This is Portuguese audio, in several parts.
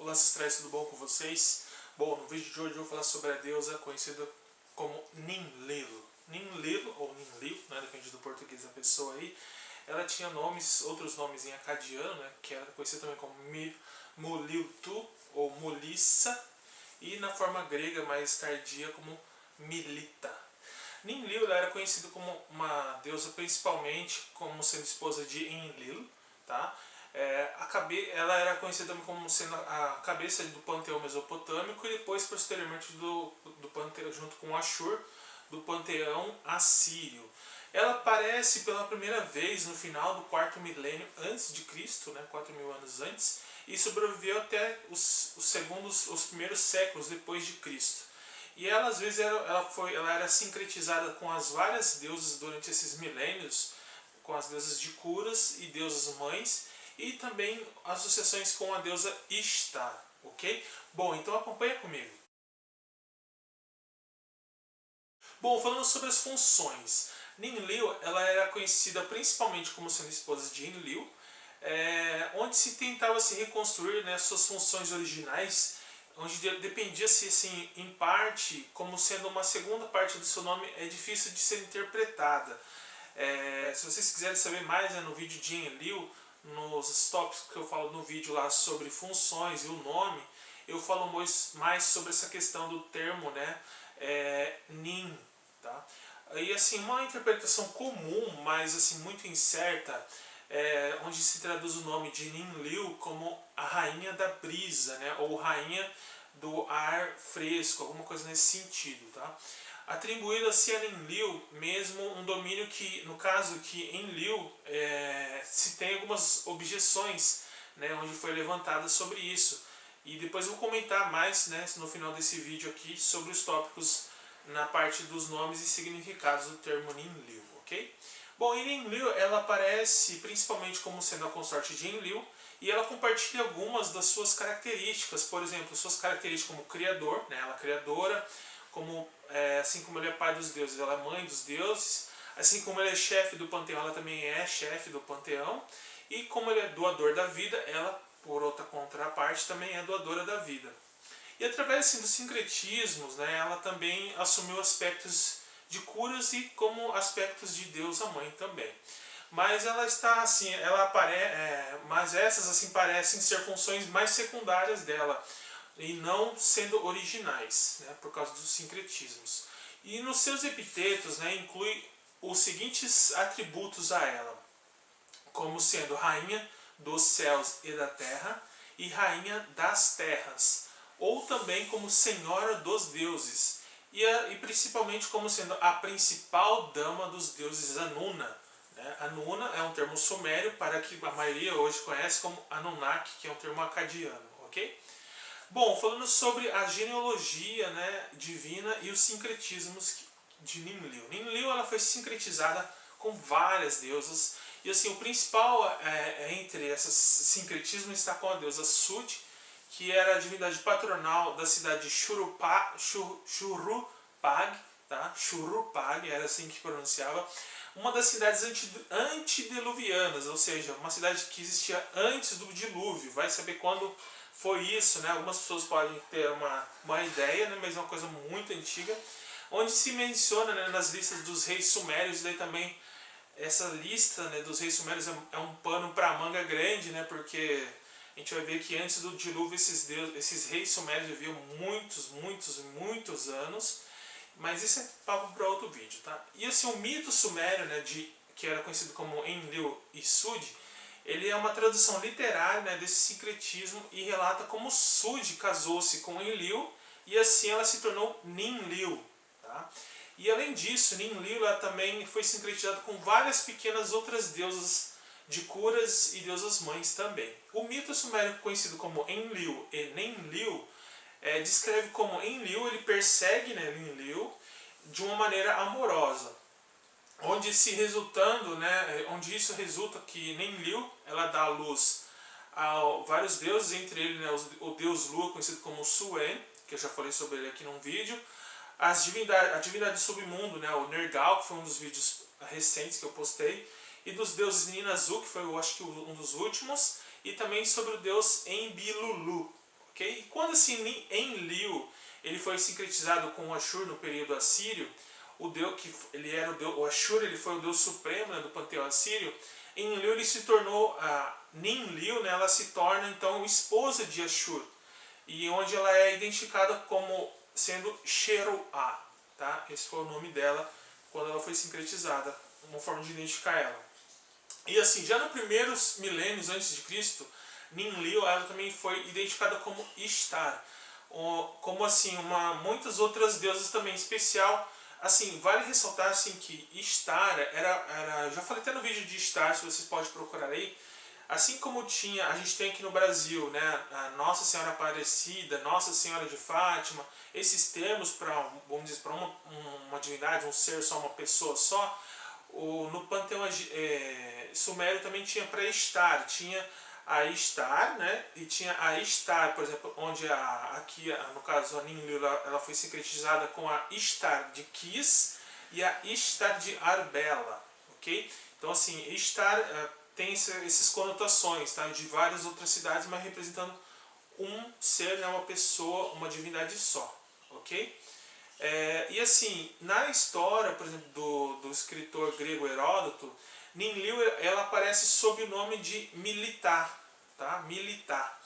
Olá ancestrais, tudo bom com vocês? Bom, no vídeo de hoje eu vou falar sobre a deusa conhecida como Ninlil. Ninlil ou Ninlil, né, depende do português da pessoa aí. Ela tinha outros nomes em acadiano, né, que era conhecida também como Muliltu ou Mulissa, e na forma grega mais tardia como Milita. Ninlil ela era conhecida como uma deusa principalmente como sendo esposa de Enlil, tá? Ela era conhecida como sendo a cabeça do panteão mesopotâmico e depois posteriormente do panteão, junto com Ashur, do panteão assírio. Ela aparece pela primeira vez no final do quarto milênio antes de Cristo, né, 4.000 anos antes, e sobreviveu até os primeiros séculos depois de Cristo. E ela às vezes ela era sincretizada com as várias deusas durante esses milênios, com as deusas de curas e deusas mães, e também associações com a deusa Ishtar, ok? Bom, então acompanha comigo. Bom, falando sobre as funções, Ninlil ela era conhecida principalmente como sendo esposa de Enlil, onde se tentava se reconstruir, né, suas funções originais, onde dependia-se assim, em parte, como sendo uma segunda parte do seu nome, é difícil de ser interpretada. Se vocês quiserem saber mais, né, no vídeo de Enlil, nos tópicos que eu falo no vídeo lá sobre funções e o nome, eu falo mais sobre essa questão do termo, né, Nin, tá? E assim, uma interpretação comum, mas assim muito incerta, onde se traduz o nome de Ninlil como a rainha da brisa, né, ou rainha do ar fresco, alguma coisa nesse sentido, tá? Atribuído-se a Ninlil mesmo um domínio que, no caso que Enlil, se tem algumas objeções, né, onde foi levantada sobre isso. E depois eu vou comentar mais, né, no final desse vídeo aqui sobre os tópicos na parte dos nomes e significados do termo Ninlil, ok? Bom, e Ninlil ela aparece principalmente como sendo a consorte de Enlil, e ela compartilha algumas das suas características, por exemplo, suas características como criador, né, ela é criadora, assim como ele é pai dos deuses, ela é mãe dos deuses, assim como ele é chefe do panteão, ela também é chefe do panteão, e como ele é doador da vida, ela, por outra contraparte, também é doadora da vida. E através assim, dos sincretismos, né, ela também assumiu aspectos de curas e como aspectos de deusa mãe também. Mas ela está assim, mas essas assim parecem ser funções mais secundárias dela e não sendo originais, né, por causa dos sincretismos. E nos seus epitetos, né, inclui os seguintes atributos a ela, como sendo rainha dos céus e da terra e rainha das terras, ou também como senhora dos deuses, e principalmente como sendo a principal dama dos deuses Anuna. Anuna é um termo sumério para que a maioria hoje conhece como Anunnaki, que é um termo acadiano, ok? Bom, falando sobre a genealogia, né, divina e os sincretismos de Ninlil. Ninlil ela foi sincretizada com várias deusas, e assim, o principal entre esses sincretismos está com a deusa Sud, que era a divindade patronal da cidade de Shurupag, tá? Shurupag, era assim que pronunciava, uma das cidades antediluvianas, ou seja, uma cidade que existia antes do dilúvio. Vai saber quando foi isso, né? Algumas pessoas podem ter uma ideia, né? Mas é uma coisa muito antiga, onde se menciona, né, nas listas dos reis sumérios, e daí também essa lista, né, dos reis sumérios é um pano para manga grande, né? Porque a gente vai ver que antes do dilúvio esses reis sumérios viviam muitos anos, mas isso é papo para outro vídeo, tá? E assim, o mito sumério, né, que era conhecido como Enlil e Sud, ele é uma tradução literária, né, desse sincretismo e relata como Sud casou-se com Enlil e assim ela se tornou Ninlil, tá? E além disso, Ninlil ela também foi sincretizada com várias pequenas outras deusas de curas e deusas mães também. O mito sumério conhecido como Enlil e Ninlil descreve como Enlil ele persegue, né, Ninlil de uma maneira amorosa, onde isso resulta que Ninlil ela dá luz a vários deuses, entre eles, né, o deus Lua, conhecido como Suen, que eu já falei sobre ele aqui num vídeo, a divindade do submundo, né, o Nergal, que foi um dos vídeos recentes que eu postei, e dos deuses Ninazu, que foi, eu acho que um dos últimos, e também sobre o deus Enbilulu, ok? E quando assim Enlil ele foi sincretizado com o Ashur no período assírio, o deus que ele era o deus, o Ashur ele foi o deus supremo, né, do panteão assírio. Enlil ele se tornou Ninlil, né, ela se torna então esposa de Ashur, e onde ela é identificada como sendo Sheruá, tá? Esse foi o nome dela quando ela foi sincretizada, uma forma de identificar ela. E assim, já nos primeiros milênios antes de Cristo, Ninlil ela também foi identificada como Ishtar, como assim muitas outras deusas também. Em especial, assim, vale ressaltar assim que Ishtar era, já falei até no vídeo de Ishtar, se vocês podem procurar aí. Assim como a gente tem aqui no Brasil, né, a Nossa Senhora Aparecida, Nossa Senhora de Fátima, esses termos para, vamos dizer, para uma divindade, um ser só, uma pessoa só, no panteão sumério também tinha para Ishtar, tinha a Ishtar, né, e tinha a Ishtar, por exemplo, onde aqui, no caso, a Ninlil, ela foi sincretizada com a Ishtar de Kis e a Ishtar de Arbela, ok? Então, assim, Ishtar tem essas conotações, tá, de várias outras cidades, mas representando um ser, né, uma pessoa, uma divindade só, ok? E assim, na história, por exemplo, do escritor grego Heródoto, Ninlil ela aparece sob o nome de Militar, tá? Militar,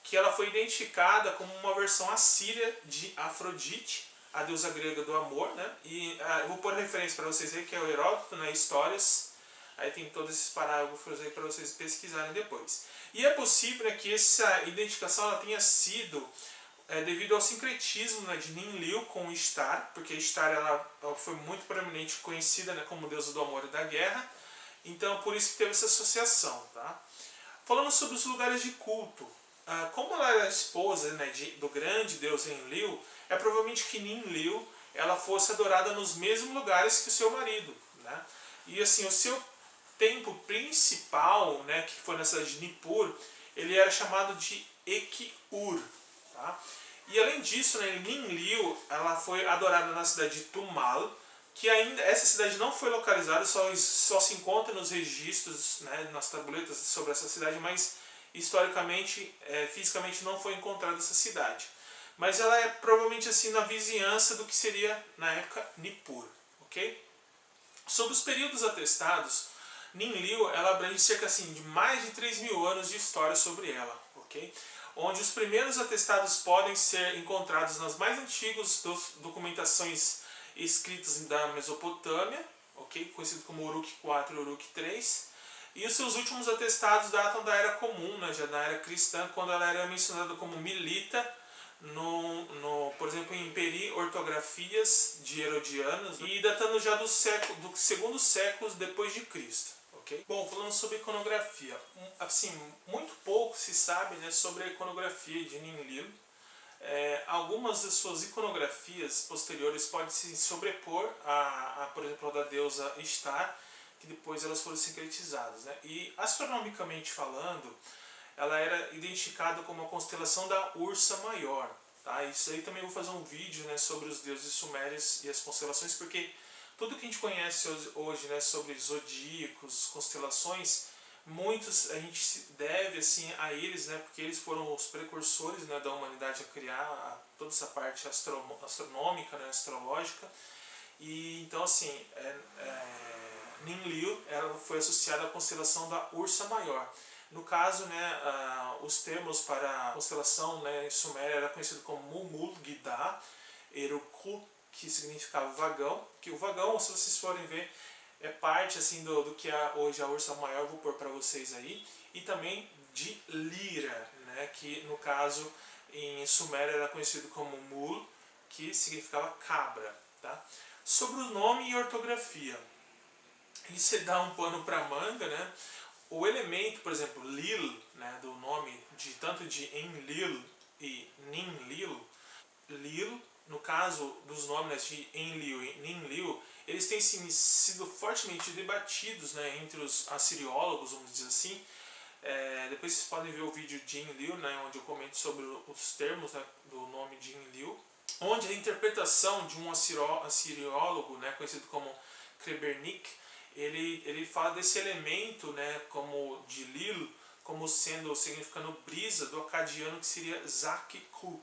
que ela foi identificada como uma versão assíria de Afrodite, a deusa grega do amor, né? E eu vou pôr referência para vocês aí, que é o Heródoto, né? Histórias. Aí tem todos esses parágrafos aí para vocês pesquisarem depois. E é possível, né, que essa identificação ela tenha sido devido ao sincretismo, né, de Ninlil com Ishtar, porque Ishtar ela foi muito proeminente conhecida, né, como deusa do amor e da guerra. Então por isso que teve essa associação. Tá? Falando sobre os lugares de culto, como ela era esposa, né, do grande deus Enlil, é provavelmente que Ninlil ela fosse adorada nos mesmos lugares que o seu marido. Né? E assim, o seu templo principal, né, que foi na cidade de Nippur, ele era chamado de Ekiur. Tá? E além disso, né, Ninlil ela foi adorada na cidade de Tumal, que ainda essa cidade não foi localizada, só se encontra nos registros, né, nas tabuletas sobre essa cidade, mas historicamente, fisicamente não foi encontrada essa cidade. Mas ela é provavelmente assim na vizinhança do que seria na época Nippur, ok? Sobre os períodos atestados, Ninlil ela abrange cerca assim, de mais de 3.000 anos de história sobre ela, ok? Onde os primeiros atestados podem ser encontrados nas mais antigas documentações escritas da Mesopotâmia, ok? Conhecido como Uruk IV e Uruk III, e os seus últimos atestados datam da Era Comum, né, já da Era Cristã, quando ela era mencionada como Milita, por exemplo, em Peri-ortografias de Herodianas, e datando já do segundo século depois de Cristo. Okay? Bom, falando sobre iconografia, assim, muito pouco se sabe, né, sobre a iconografia de Ninlil. Algumas das suas iconografias posteriores podem se sobrepor por exemplo, a da deusa Ishtar, que depois elas foram sincretizadas. Né? E astronomicamente falando, ela era identificada como a constelação da Ursa Maior. Tá? Isso aí também vou fazer um vídeo, né, sobre os deuses sumérios e as constelações, porque tudo que a gente conhece hoje, né, sobre zodíacos, constelações, muitos a gente deve assim, a eles, né, porque eles foram os precursores, né, da humanidade a criar toda essa parte astronômica, né, astrológica. E então assim, Ninlil ela foi associada à constelação da Ursa Maior. No caso, né, os termos para a constelação, né, em suméria era conhecido como Mumul-Gida, Eruku, que significava vagão, que o vagão, se vocês forem ver, é parte assim do que é hoje a Ursa Maior, vou pôr para vocês aí, e também de Lira, né, que no caso em sumério era conhecido como Mul, que significava cabra. Tá? Sobre o nome e ortografia, isso dá um pano para manga, né? O elemento, por exemplo, Lil, né, do nome tanto de Enlil e Ninlil, Lil, no caso dos nomes de Enlil e Ninlil, eles têm sido fortemente debatidos, né, entre os assiriólogos, vamos dizer assim. Depois vocês podem ver o vídeo de Enlil, né, onde eu comento sobre os termos, né, do nome de Enlil, onde a interpretação de um assiriólogo, né, conhecido como Krebernik, ele fala desse elemento, né, como de Lil, como sendo, significando brisa, do acadiano que seria Zakiku.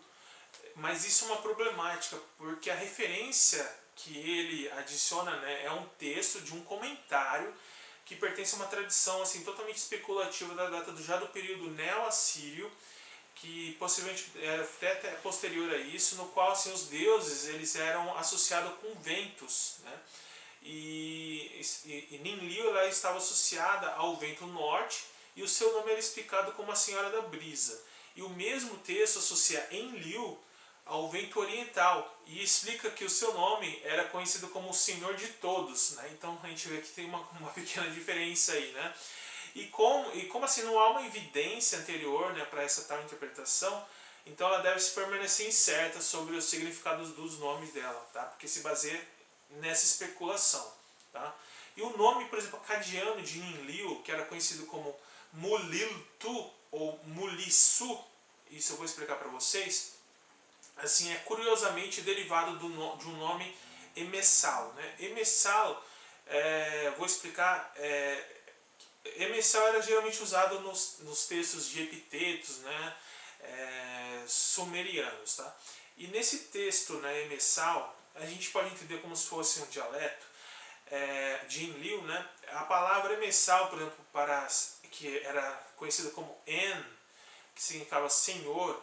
Mas isso é uma problemática, porque a referência que ele adiciona, né, é um texto de um comentário que pertence a uma tradição assim, totalmente especulativa da data já do período neo-assírio, que possivelmente era até posterior a isso, no qual assim, os deuses eles eram associados com ventos, né? E Ninlil ela estava associada ao vento norte e o seu nome era explicado como a Senhora da Brisa. E o mesmo texto associa Enlil ao vento oriental e explica que o seu nome era conhecido como o Senhor de Todos, né? Então a gente vê que tem uma pequena diferença aí, né? E como assim não há uma evidência anterior, né, para essa tal interpretação, então ela deve se permanecer incerta sobre os significados dos nomes dela, tá? Porque se baseia nessa especulação, tá? E o nome, por exemplo, acadiano de Ninlil, que era conhecido como Muliltu ou Mulissu, isso eu vou explicar para vocês, assim, é curiosamente derivado de um nome Emessal, né? Emessal, vou explicar, Emessal era geralmente usado nos textos de epitetos, né, sumerianos. Tá? E nesse texto, né, Emessal, a gente pode entender como se fosse um dialeto de Enlil. Né? A palavra Emessal, por exemplo, que era conhecida como En, que significava Senhor,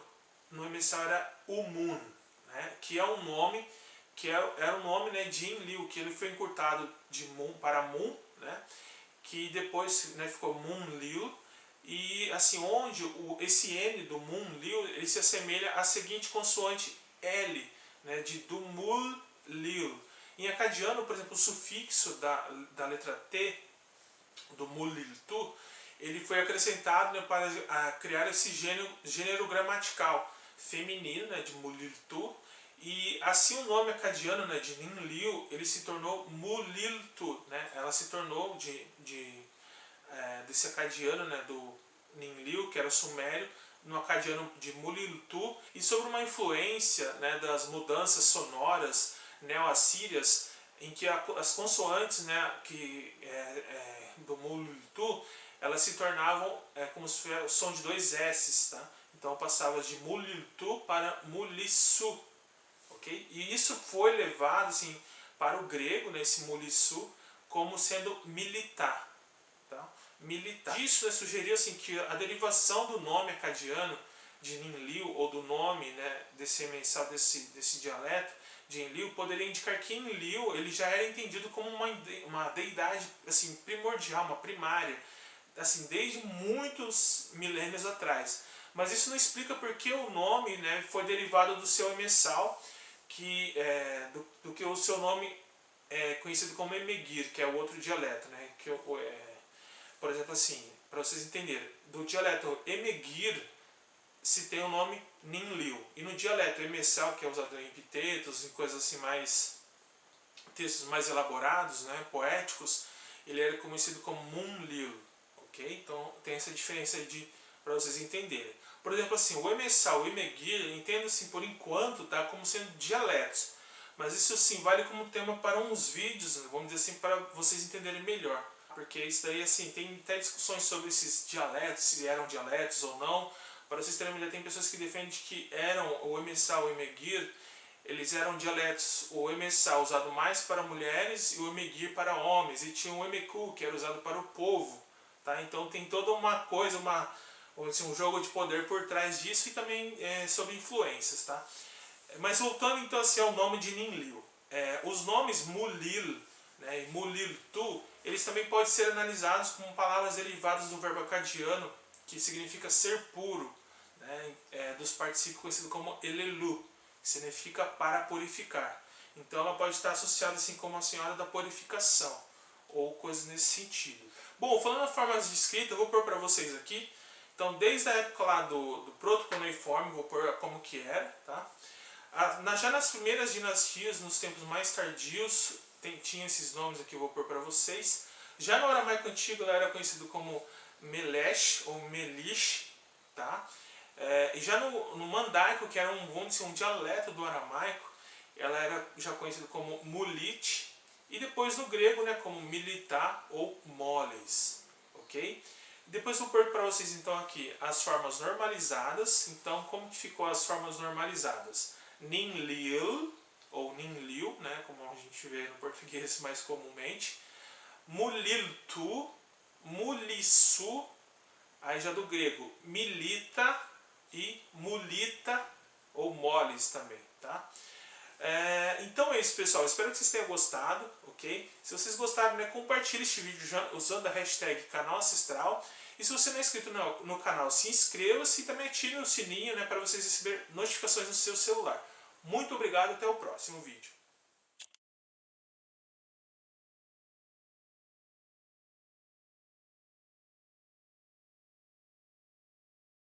no Emessal era Umun, né, que é um nome que era um nome, né, de Enlil, que ele foi encurtado de Mun para Mun, né, que depois, né, ficou Munlil, e assim, onde esse N do Munlil, ele se assemelha à seguinte consoante L, né, de Dumul-Lil. Em acadiano, por exemplo, o sufixo da letra T, do Muliltu, ele foi acrescentado, né, para criar esse gênero gramatical feminino, né, de Muliltu, e assim o nome acadiano, né, de Ninlil, ele se tornou Muliltu, né? Ela se tornou desse acadiano, né, do Ninlil, que era o sumério, no acadiano de Muliltu, e sobre uma influência, né, das mudanças sonoras neo-assírias, em que as consoantes, né, do Muliltu, elas se tornavam como se fosse o som de dois S's, tá? Então passava de Muliltu para Mulissu. Okay? E isso foi levado assim, para o grego, né, esse Mulissu, como sendo militar. Tá? Militar. Isso, né, sugeriu assim, que a derivação do nome acadiano de Ninlil, ou do nome, né, desse emensal, desse dialeto de Enlil, poderia indicar que Enlil ele já era entendido como uma deidade assim, primordial, uma primária, assim, desde muitos milênios atrás. Mas isso não explica porque o nome, né, foi derivado do seu emensal, do que o seu nome é conhecido como Emegir, que é o outro dialeto, né? Por exemplo, assim, para vocês entenderem, do dialeto Emegir se tem o nome Ninlil, e no dialeto Emessal, que é usado em epitetos, em coisas assim textos mais elaborados, né, poéticos, ele era conhecido como Munlil, ok? Então tem essa diferença aí para vocês entenderem. Por exemplo, assim, o Emessal e o Emegir, entendo assim, por enquanto, tá, como sendo dialetos. Mas isso sim vale como tema para uns vídeos, vamos dizer assim, para vocês entenderem melhor. Porque isso daí, assim, tem até discussões sobre esses dialetos, se eram dialetos ou não. Para vocês terem uma ideia, tem pessoas que defendem que o Emessal e o Emegir, eles eram dialetos, o Emessal usado mais para mulheres e o Emegir para homens. E tinha o Emeku, que era usado para o povo. Tá? Então tem toda uma coisa, um jogo de poder por trás disso e também sobre influências, tá? Mas voltando então assim, ao nome de Ninlil, os nomes Mulil, né, e Muliltu, eles também podem ser analisados como palavras derivadas do verbo acadiano, que significa ser puro, né, dos particípios conhecido como Elelu, que significa para purificar. Então ela pode estar associada assim como a senhora da purificação, ou coisas nesse sentido. Bom, falando na forma de escrita, eu vou pôr para vocês aqui. Então, desde a época lá do proto-cuneiforme, vou pôr como que era, tá? Já nas primeiras dinastias, nos tempos mais tardios, tinha esses nomes aqui, eu vou pôr para vocês. Já no aramaico antigo, ela era conhecido como Melesh ou Melish, tá? E já no mandaico, que era vamos dizer, um dialeto do aramaico, ela era já conhecida como Mulit, e depois no grego, né, como Militá ou Moles, ok? Depois vou pôr para vocês então aqui as formas normalizadas. Então como que ficou as formas normalizadas? Ninlil, ou Ninliu, né, como a gente vê no português mais comumente. Muliltu, Mulissu, aí já do grego milita e mulita, ou moles também, tá? Então é isso, pessoal. Espero que vocês tenham gostado, ok? Se vocês gostaram, né, compartilhe este vídeo usando a hashtag canal ancestral. E se você não é inscrito no canal, se inscreva-se e também ative o sininho, né, para vocês receberem notificações no seu celular. Muito obrigado, até o próximo vídeo.